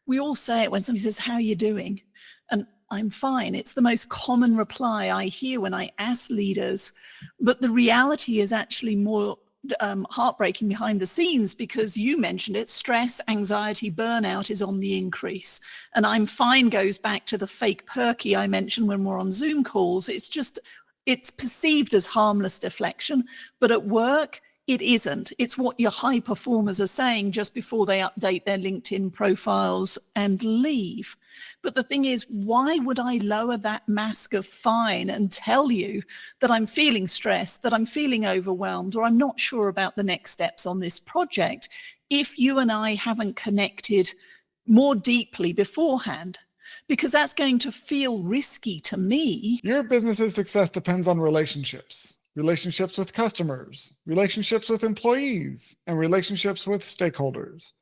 We all say it when somebody says, how are you doing? And I'm fine. It's the most common reply I hear when I ask leaders. But the reality is actually more heartbreaking behind the scenes, because you mentioned it, stress, anxiety, burnout is on the increase. And I'm fine goes back to the fake Perky I mentioned when we're on Zoom calls. It's perceived as harmless deflection, but at work, it isn't. It's what your high performers are saying just before they update their LinkedIn profiles and leave. But the thing is, why would I lower that mask of fine and tell you that I'm feeling stressed, that I'm feeling overwhelmed, or I'm not sure about the next steps on this project if you and I haven't connected more deeply beforehand? Because that's going to feel risky to me. Your business's success depends on relationships. Relationships with customers, relationships with employees, and relationships with stakeholders.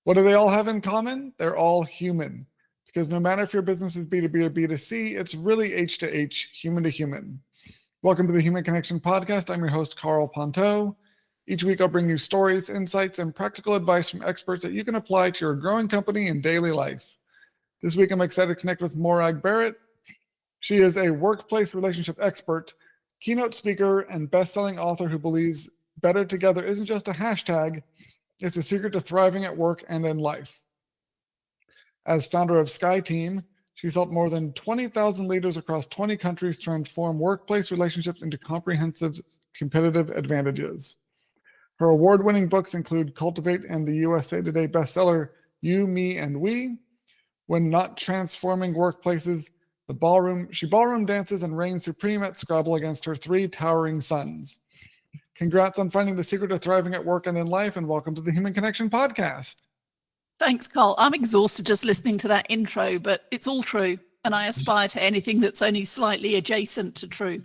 What do they all have in common? They're all human. Because no matter if your business is B2B or B2C, it's really H to H, human to human. Welcome to the Human Connection Podcast. I'm your host, Carl Ponto. Each week, I'll bring you stories, insights, and practical advice from experts that you can apply to your growing company and daily life. This week, I'm excited to connect with Morag Barrett. She is a workplace relationship expert, keynote speaker, and best-selling author who believes better together isn't just a hashtag, it's a secret to thriving at work and in life. As founder of SkyTeam, she's helped more than 20,000 leaders across 20 countries transform workplace relationships into comprehensive competitive advantages. Her award-winning books include Cultivate and the USA Today bestseller, You, Me, and We. When not transforming workplaces, she ballroom dances and reigns supreme at Scrabble against her 3 towering sons. Congrats on finding the secret to thriving at work and in life, and welcome to the Human Connection Podcast. Thanks, Carl. I'm exhausted just listening to that intro, but it's all true. And I aspire to anything that's only slightly adjacent to true,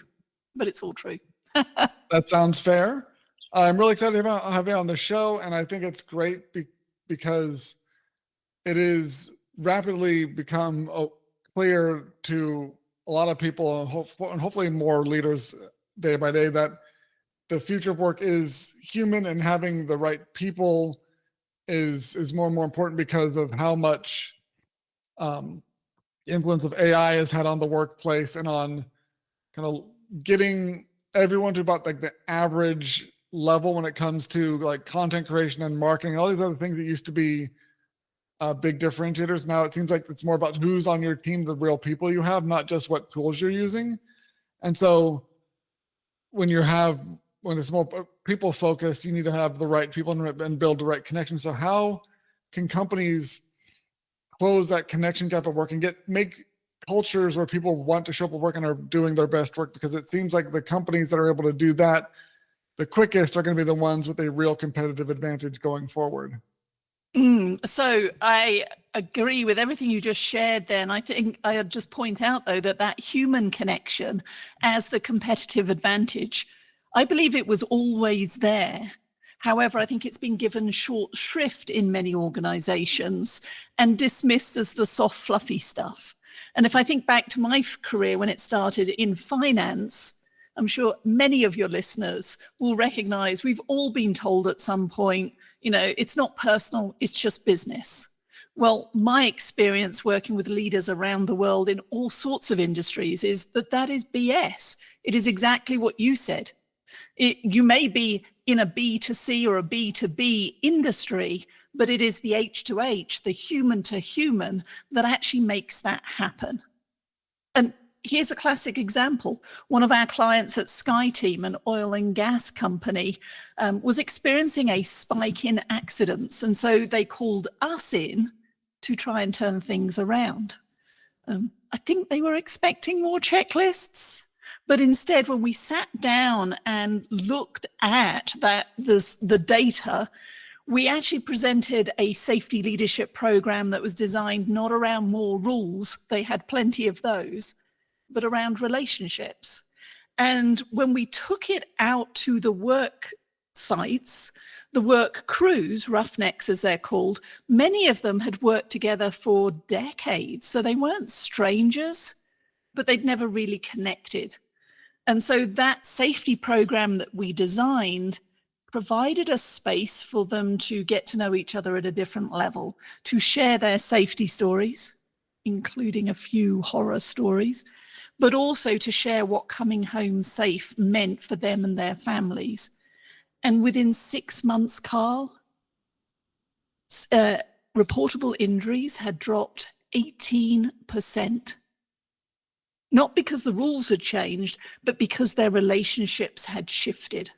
but it's all true. That sounds fair. I'm really excited about having you on the show, and I think it's great because it is rapidly become clear to a lot of people and hopefully more leaders day by day that the future of work is human, and having the right people is more and more important because of how much influence of AI has had on the workplace and on kind of getting everyone to about like the average level when it comes to like content creation and marketing and all these other things that used to be big differentiators. Now it seems like it's more about who's on your team, the real people you have, not just what tools you're using. And so when it's more people focused, you need to have the right people and build the right connection. So how can companies close that connection gap at work and make cultures where people want to show up at work and are doing their best work? Because it seems like the companies that are able to do that the quickest are going to be the ones with a real competitive advantage going forward. So I agree with everything you just shared there. And I think I'd just point out, though, that human connection as the competitive advantage, I believe it was always there. However, I think it's been given short shrift in many organizations and dismissed as the soft, fluffy stuff. And if I think back to my career when it started in finance, I'm sure many of your listeners will recognize we've all been told at some point, it's not personal, it's just business. Well, my experience working with leaders around the world in all sorts of industries is that is BS. It is exactly what you said. You may be in a B2C or a B2B industry, but it is the H to H, the human to human, that actually makes that happen. And here's a classic example. One of our clients at SkyTeam, an oil and gas company, was experiencing a spike in accidents. And so they called us in to try and turn things around. I think they were expecting more checklists. But instead, when we sat down and looked at the data, we actually presented a safety leadership program that was designed not around more rules, they had plenty of those, but around relationships. And when we took it out to the work sites, the work crews, roughnecks as they're called, many of them had worked together for decades. So they weren't strangers, but they'd never really connected. And so that safety program that we designed provided a space for them to get to know each other at a different level, to share their safety stories, including a few horror stories, but also to share what coming home safe meant for them and their families. And within 6 months, Carl, reportable injuries had dropped 18%. Not because the rules had changed, but because their relationships had shifted.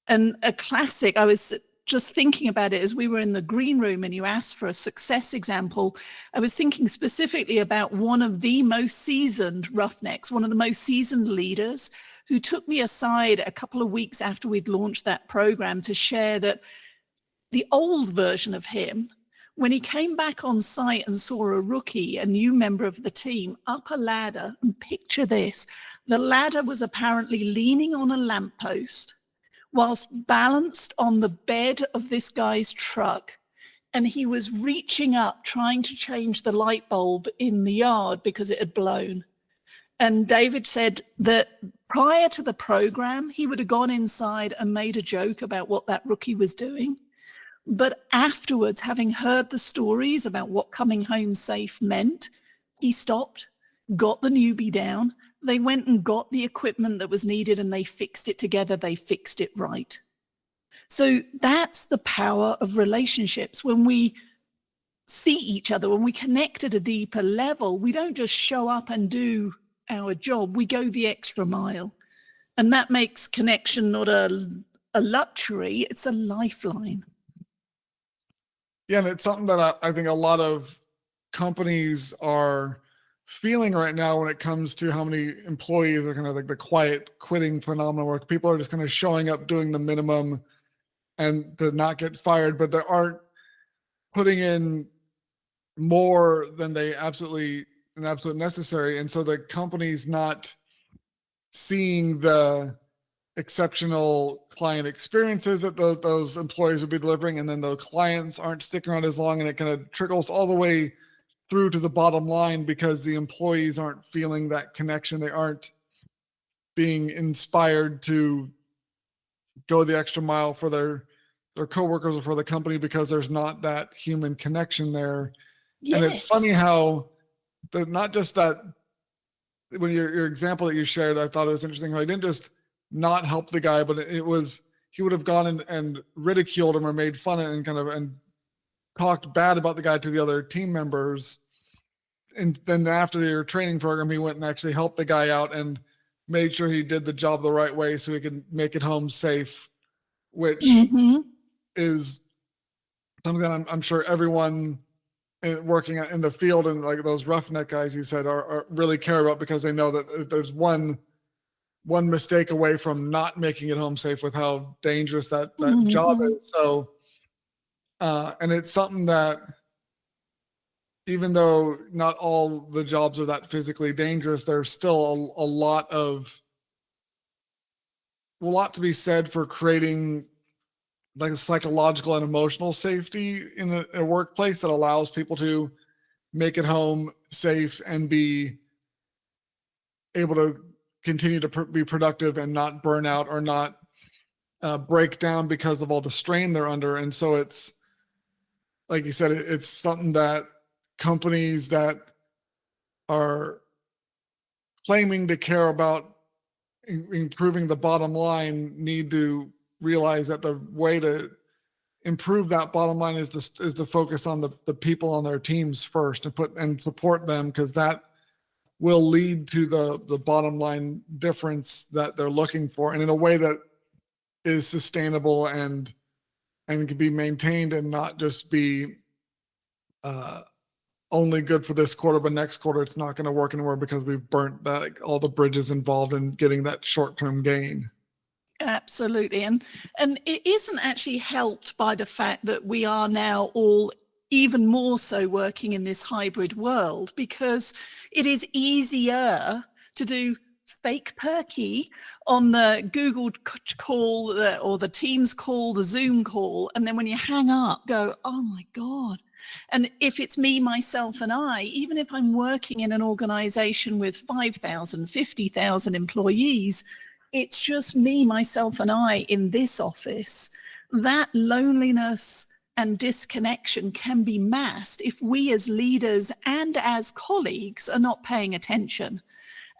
And a classic, I was just thinking about it as we were in the green room and you asked for a success example. I was thinking specifically about one of the most seasoned roughnecks, one of the most seasoned leaders, who took me aside a couple of weeks after we'd launched that program to share that the old version of him, when he came back on site and saw a rookie, a new member of the team, up a ladder, and picture this, the ladder was apparently leaning on a lamppost whilst balanced on the bed of this guy's truck. And he was reaching up, trying to change the light bulb in the yard because it had blown. And David said that prior to the program, he would have gone inside and made a joke about what that rookie was doing. But afterwards, having heard the stories about what coming home safe meant, he stopped, got the newbie down. They went and got the equipment that was needed and they fixed it together. They fixed it right. So that's the power of relationships. When we see each other, when we connect at a deeper level, we don't just show up and do our job. We go the extra mile. And that makes connection not a luxury, it's a lifeline. Yeah, and it's something that I think a lot of companies are feeling right now when it comes to how many employees are kind of like the quiet quitting phenomenon, where people are just kind of showing up, doing the minimum and to not get fired, but they aren't putting in more than they absolutely necessary. And so the company's not seeing the exceptional client experiences that those employees would be delivering, and then the clients aren't sticking around as long, and it kind of trickles all the way through to the bottom line because the employees aren't feeling that connection. They aren't being inspired to go the extra mile for their coworkers or for the company because there's not that human connection there. Yes. And it's funny how not just that, when your example that you shared, I thought it was interesting how he didn't just not help the guy, but it was, he would have gone and ridiculed him or made fun of him and talked bad about the guy to the other team members. And then after your training program, he went and actually helped the guy out and made sure he did the job the right way so he could make it home safe, which is something that I'm sure everyone working in the field and like those roughneck guys you said are really care about, because they know that there's one mistake away from not making it home safe with how dangerous that job is. So, and it's something that even though not all the jobs are that physically dangerous, there's still a lot to be said for creating like a psychological and emotional safety in a workplace that allows people to make it home safe and be able to continue to be productive and not burn out or not break down because of all the strain they're under. And so it's, like you said, it's something that companies that are claiming to care about improving the bottom line need to realize that the way to improve that bottom line is to focus on the people on their teams first and support them, because that will lead to the bottom line difference that they're looking for, and in a way that is sustainable and can be maintained and not just be only good for this quarter, but next quarter it's not going to work anymore because we've burnt all the bridges involved in getting that short-term gain. Absolutely. And it isn't actually helped by the fact that we are now all even more so working in this hybrid world, because it is easier to do fake Perky on the Google call or the Teams call, the Zoom call. And then when you hang up, go, oh my God. And if it's me, myself, and I, even if I'm working in an organization with 5,000, 50,000 employees, it's just me, myself, and I in this office, that loneliness and disconnection can be masked if we as leaders and as colleagues are not paying attention.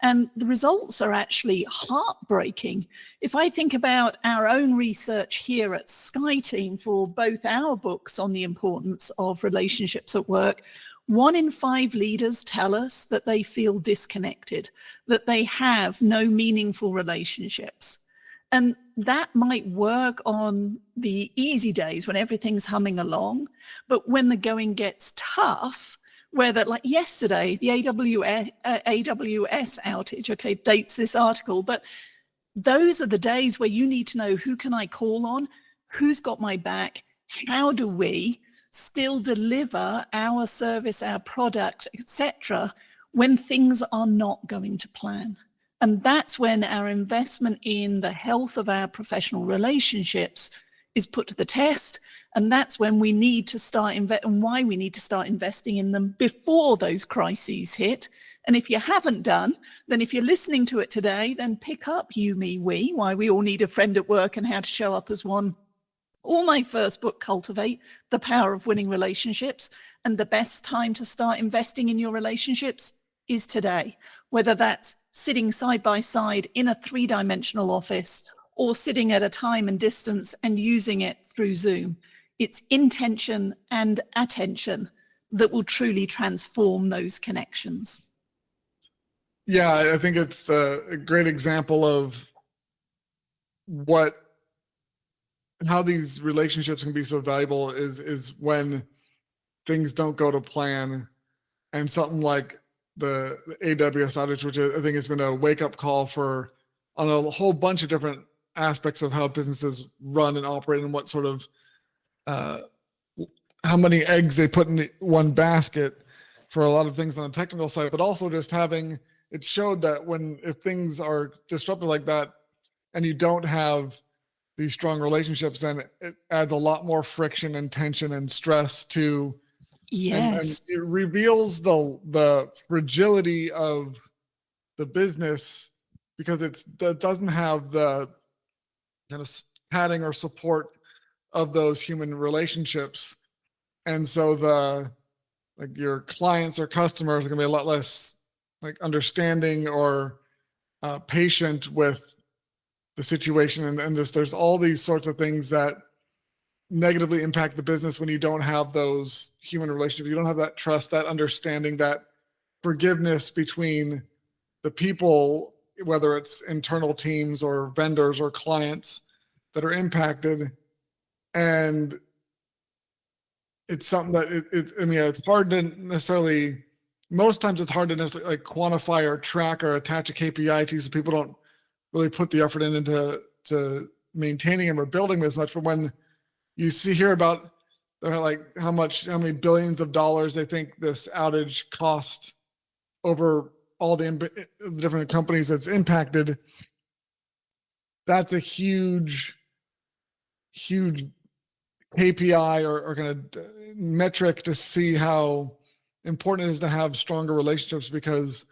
And the results are actually heartbreaking. If I think about our own research here at SkyTeam for both our books on the importance of relationships at work, 1 in 5 leaders tell us that they feel disconnected, that they have no meaningful relationships. And that might work on the easy days when everything's humming along. But when the going gets tough, whether like yesterday, the AWS outage, okay, dates this article, but those are the days where you need to know, who can I call on? Who's got my back? How do we still deliver our service, our product, etc., when things are not going to plan? And that's when our investment in the health of our professional relationships is put to the test. And that's when we need to start and why we need to start investing in them before those crises hit. And if you haven't done, then if you're listening to it today, then pick up You, Me, We, Why We All Need a Friend at Work and How to Show Up as One. Or my first book, Cultivate, The Power of Winning Relationships. And the best time to start investing in your relationships is today, whether that's sitting side by side in a 3-dimensional office or sitting at a time and distance and using it through Zoom. It's intention and attention that will truly transform those connections. Yeah, I think it's a great example of how these relationships can be so valuable is when things don't go to plan, and something like the AWS outage, which I think has been a wake-up call on a whole bunch of different aspects of how businesses run and operate, and what sort of how many eggs they put in one basket for a lot of things on the technical side, but also just it showed that if things are disrupted like that and you don't have these strong relationships, then it adds a lot more friction and tension and stress to. Yes. And it reveals the fragility of the business, because it doesn't have the kind of padding or support of those human relationships. And so your clients or customers are going to be a lot less understanding or patient with the situation. And there's all these sorts of things that negatively impact the business when you don't have those human relationships. You don't have that trust, that understanding, that forgiveness between the people, whether it's internal teams or vendors or clients that are impacted. And it's something that it's hard to necessarily, most times it's hard to necessarily quantify or track or attach a KPI to, so people don't really put the effort into maintaining them or building them as much. But when you hear about how many billions of dollars they think this outage cost over all the different companies that's impacted, that's a huge KPI or kind of metric to see how important it is to have stronger relationships, because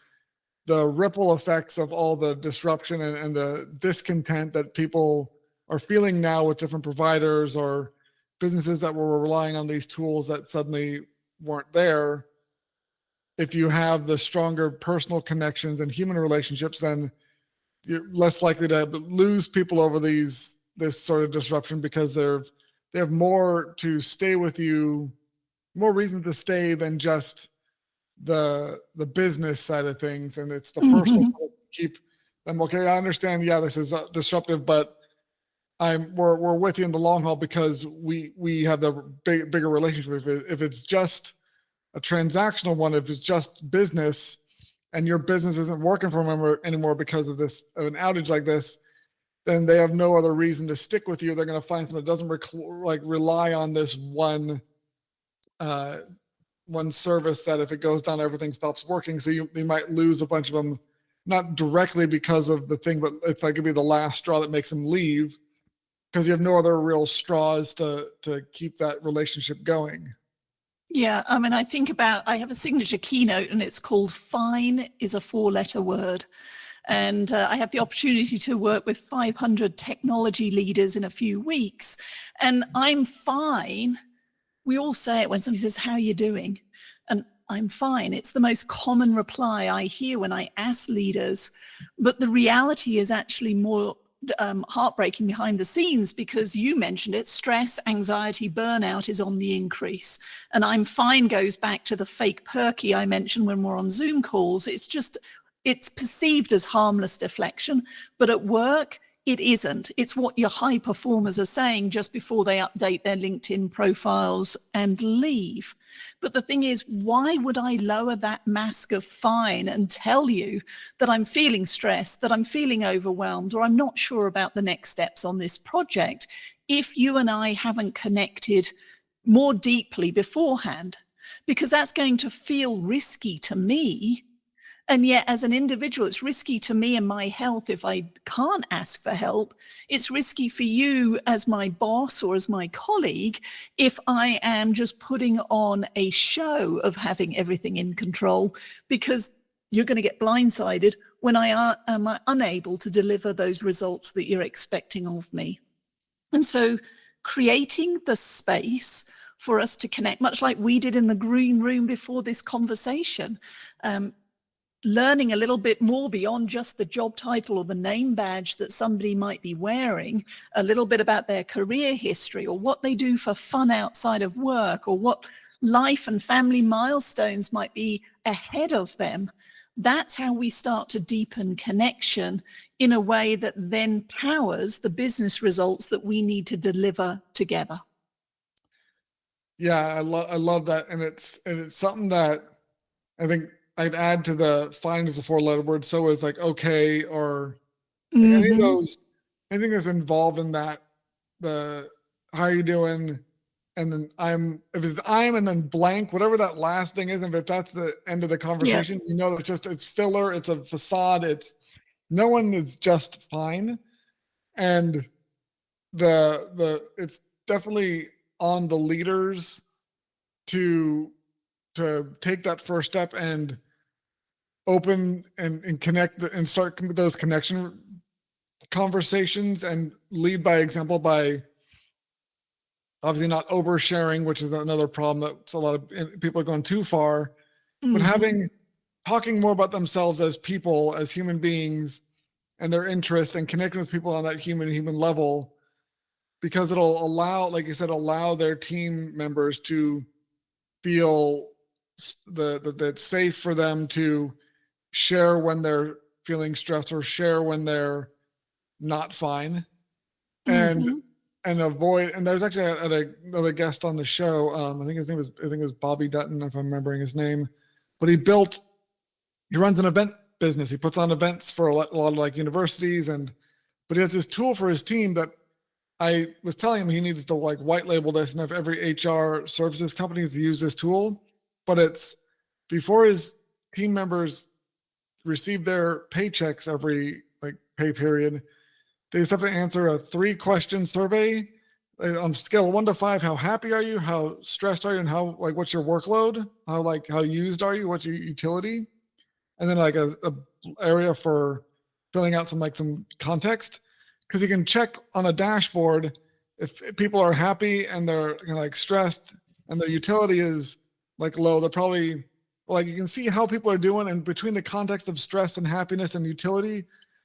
the ripple effects of all the disruption and the discontent that people are feeling now with different providers or businesses that were relying on these tools that suddenly weren't there. If you have the stronger personal connections and human relationships, then you're less likely to lose people over this sort of disruption, because they have more to stay with you, more reason to stay than just the business side of things. And it's the personal side to keep them okay. I understand, yeah, this is disruptive, but we're with you in the long haul, because we have the bigger relationship. If it's just a transactional one, if it's just business and your business isn't working for them anymore because of an outage like this, then they have no other reason to stick with you. They're going to find something that doesn't rely on this one service, that if it goes down, everything stops working. So they might lose a bunch of them, not directly because of the thing, but it's it'd be the last straw that makes them leave, because you have no other real straws to keep that relationship going. Yeah, I have a signature keynote, and it's called "Fine is a 4-letter word." And I have the opportunity to work with 500 technology leaders in a few weeks. And I'm fine. We all say it when somebody says, how are you doing? And I'm fine. It's the most common reply I hear when I ask leaders. But the reality is actually more heartbreaking behind the scenes, because you mentioned it, stress, anxiety, burnout is on the increase. And I'm fine goes back to the fake Perky I mentioned when we're on Zoom calls. It's perceived as harmless deflection, but at work, it isn't. It's what your high performers are saying just before they update their LinkedIn profiles and leave. But the thing is, why would I lower that mask of fine and tell you that I'm feeling stressed, that I'm feeling overwhelmed, or I'm not sure about the next steps on this project if you and I haven't connected more deeply beforehand? Because that's going to feel risky to me. And yet, as an individual, it's risky to me and my health if I can't ask for help. It's risky for you as my boss or as my colleague if I am just putting on a show of having everything in control, because you're going to get blindsided when I am unable to deliver those results that you're expecting of me. And so creating the space for us to connect, much like we did in the green room before this conversation, learning a little bit more beyond just the job title or the name badge that somebody might be wearing, a little bit about their career history or what they do for fun outside of work, or what life and family milestones might be ahead of them. That's how we start to deepen connection in a way that then powers the business results that we need to deliver together. Yeah, I love that. And it's something that I think I'd add to the find as a 4-letter word. So it's like, okay, or like any of those, anything that's involved in that, the how are you doing? And then if it's I'm and then blank, whatever that last thing is, and if that's the end of the conversation, you know, it's filler, it's a facade, no one is just fine. And it's definitely on the leaders to take that first step and open and connect and start those connection conversations and lead by example, by obviously not oversharing, which is another problem that a lot of people are going too far, but talking more about themselves as people, as human beings, and their interests, and connecting with people on that human level, because it'll allow, like you said, allow their team members to feel that it's safe for them to share when they're feeling stressed or share when they're not fine, and avoid. And there's actually another guest on the show. I think it was Bobby Dutton, if I'm remembering his name, but he runs an event business. He puts on events for a lot of like universities, but he has this tool for his team that I was telling him he needs to like white label this and have every HR services company to use this tool. But it's before his team members receive their paychecks every like pay period, they just have to answer a 3-question survey on a scale of 1 to 5. How happy are you? How stressed are you? And how, like, what's your workload? How used are you? What's your utility? And then like a area for filling out some context, because you can check on a dashboard if people are happy and they're like stressed and their utility is like low. They're probably like, you can see how people are doing, and between the context of stress and happiness and utility,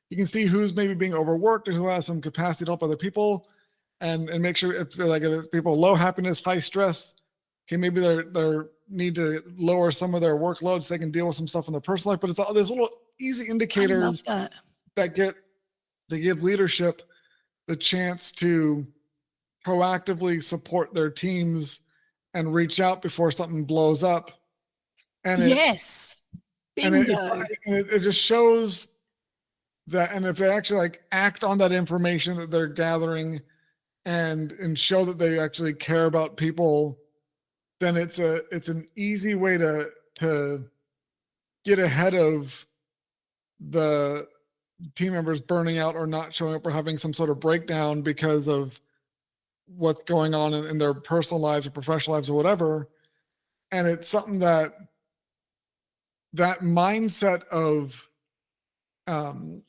you can see who's maybe being overworked or who has some capacity to help other people, and make sure if it's people low happiness, high stress, okay, maybe they're need to lower some of their workload so they can deal with some stuff in their personal life. But it's all there's little easy indicators that give leadership the chance to proactively support their teams and reach out before something blows up. And it just shows that, and if they actually like act on that information that they're gathering and show that they actually care about people, then it's an easy way to get ahead of the team members burning out or not showing up or having some sort of breakdown because of what's going on in their personal lives or professional lives or whatever. And it's something that mindset of um,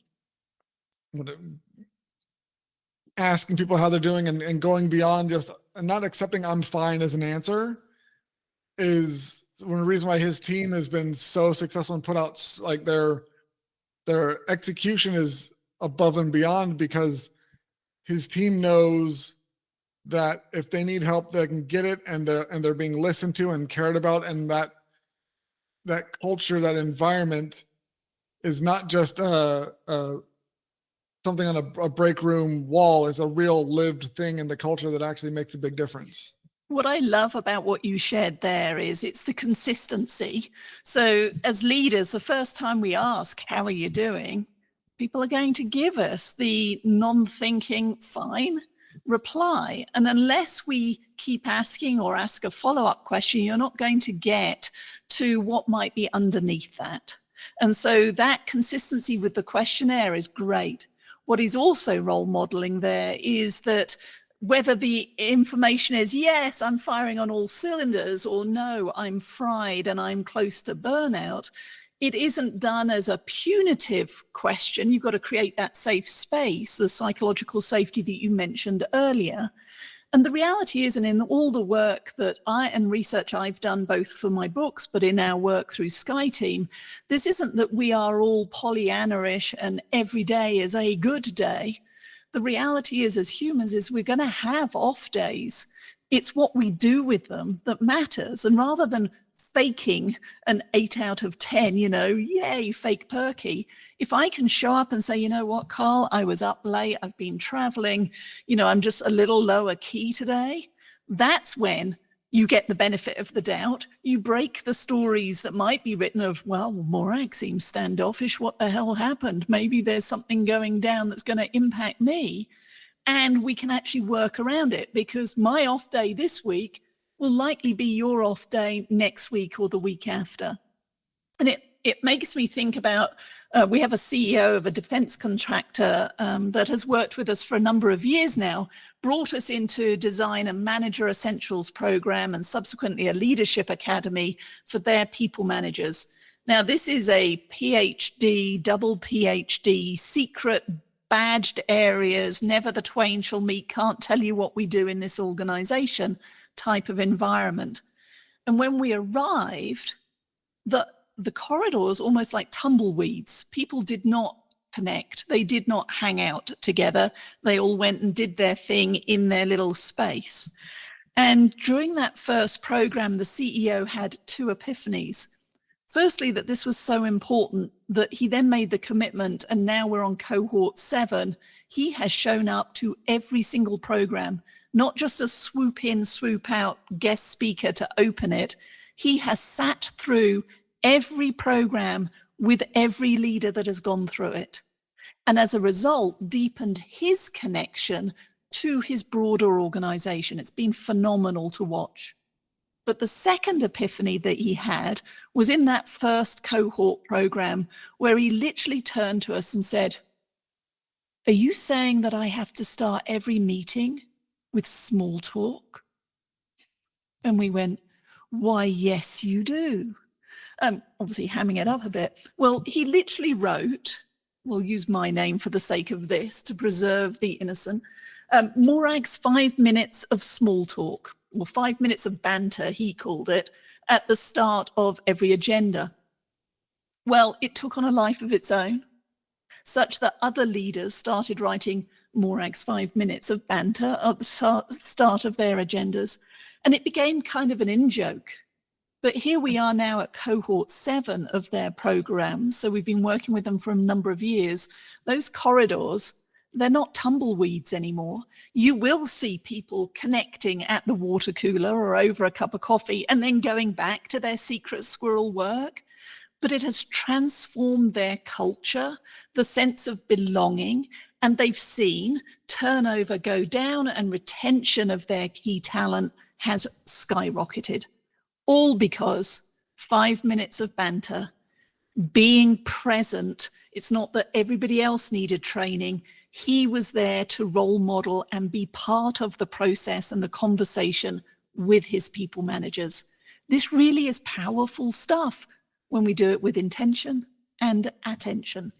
asking people how they're doing and going beyond just and not accepting I'm fine as an answer is one of the reasons why his team has been so successful and put out like their execution is above and beyond, because his team knows that if they need help, they can get it, and they're being listened to and cared about, and that culture, that environment is not just something on a break room wall. Is a real lived thing in the culture that actually makes a big difference. What I love about what you shared there is it's the consistency. So as leaders, the first time we ask, how are you doing? People are going to give us the non-thinking, fine reply. And unless we keep asking or ask a follow-up question, you're not going to get to what might be underneath that. And so that consistency with the questionnaire is great. What is also role modeling there is that whether the information is, yes, I'm firing on all cylinders, or no, I'm fried and I'm close to burnout, it isn't done as a punitive question. You've got to create that safe space, the psychological safety that you mentioned earlier. And the reality is, and in all the work that and research I've done, both for my books, but in our work through SkyTeam, this isn't that we are all Pollyanna-ish and every day is a good day. The reality is, as humans, is we're going to have off days. It's what we do with them that matters. And rather than faking an 8 out of 10, yay, fake Perky, if I can show up and say, you know what, Carl, I was up late, I've been traveling, I'm just a little lower key today, that's when you get the benefit of the doubt. You break the stories that might be written of, well, Morag seems standoffish. What the hell happened? Maybe there's something going down that's going to impact me. And we can actually work around it, because my off day this week will likely be your off day next week or the week after. And it makes me think about, we have a CEO of a defense contractor that has worked with us for a number of years now, brought us into design and manager essentials program and subsequently a leadership academy for their people managers. Now, this is a PhD, double PhD, secret badged areas, never the twain shall meet, can't tell you what we do in this organization type of environment. And when we arrived, the corridors almost like tumbleweeds. People did not connect. They did not hang out together. They all went and did their thing in their little space. And during that first program, the CEO had 2 epiphanies. Firstly, that this was so important that he then made the commitment, and now we're on cohort 7. He has shown up to every single program, not just a swoop in, swoop out guest speaker to open it. He has sat through every program with every leader that has gone through it. And as a result, deepened his connection to his broader organization. It's been phenomenal to watch. But the second epiphany that he had was in that first cohort program, where he literally turned to us and said, are you saying that I have to start every meeting with small talk? And we went, why, yes, you do. Obviously hamming it up a bit. Well, he literally wrote, we'll use my name for the sake of this to preserve the innocent, Morag's 5 minutes of small talk, or 5 minutes of banter, he called it, at the start of every agenda. Well, it took on a life of its own, such that other leaders started writing Morag's 5 minutes of banter at the start of their agendas, and it became kind of an in-joke. But here we are now at cohort 7 of their programs. So we've been working with them for a number of years. Those corridors, they're not tumbleweeds anymore. You will see people connecting at the water cooler or over a cup of coffee and then going back to their secret squirrel work. But it has transformed their culture, the sense of belonging, and they've seen turnover go down and retention of their key talent has skyrocketed. All because 5 minutes of banter, being present. It's not that everybody else needed training. He was there to role model and be part of the process and the conversation with his people managers. This really is powerful stuff when we do it with intention and attention.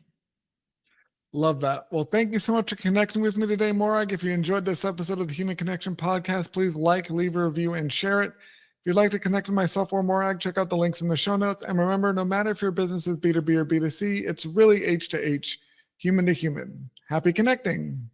Love that. Well, thank you so much for connecting with me today, Morag. If you enjoyed this episode of the Human Connection Podcast, please like, leave a review, and share it. If you'd like to connect with myself or Morag, check out the links in the show notes. And remember, no matter if your business is B2B or B2C, it's really H to H, human to human. Happy connecting.